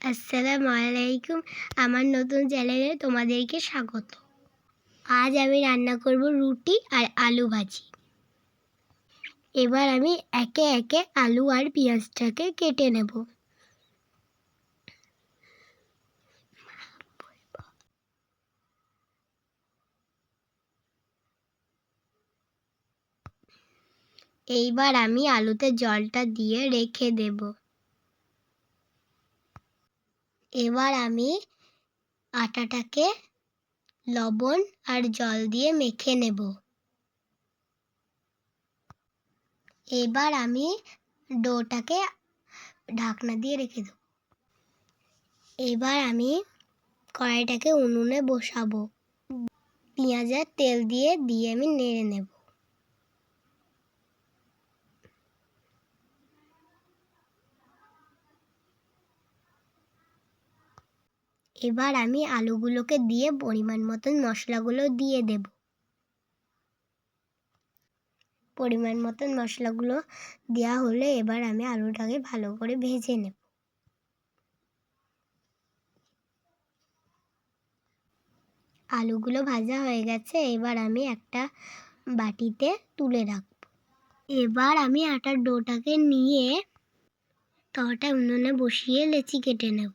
আসসালামু আলাইকুম। আমার নতুন চ্যানেলে তোমাদেরকে স্বাগত। আজ আমি রান্না করব রুটি আর আলু ভাজি। এবার আমি একে একে আলু আর পেঁয়াজটাকে কেটে নেব। এইবার আমি আলুতে জলটা দিয়ে রেখে দেব। এবার আমি আটাটাকে লবণ আর জল দিয়ে মেখে নেব। এবার আমি ডোটাকে ঢাকনা দিয়ে রেখে দেব। এবার আমি কড়াইটাকে উনুনে বসাবো। পেঁয়াজ আর তেল দিয়ে আমি নেড়ে নেব। এবার আমি আলুগুলোকে দিয়ে পরিমাণ মতন মশলাগুলো দিয়ে দেব। পরিমাণ মতন মশলাগুলো দেওয়া হলে এবার আমি আলুটাকে ভালো করে ভেজে নেব। আলুগুলো ভাজা হয়ে গেছে, এবার আমি একটা বাটিতে তুলে রাখব। এবার আমি আটার ডোটাকে নিয়ে তাওয়াটা উনুনে বসিয়ে লেচি কেটে নেব।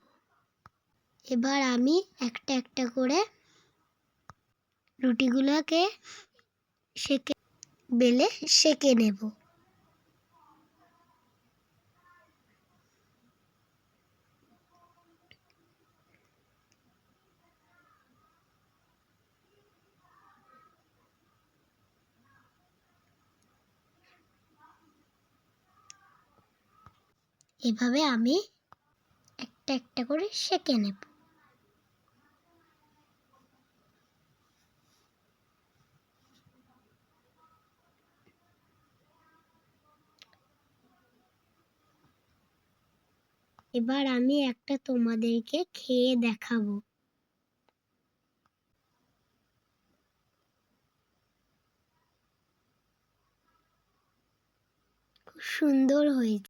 এবার আমি একটা একটা করে রুটিগুলোকে বেলে সেঁকে নেব। এভাবে আমি একটা একটা করে সেঁকে নেব। এবার আমি একটা তোমাদেরকে খেয়ে দেখাবো। খুব সুন্দর হয়েছে।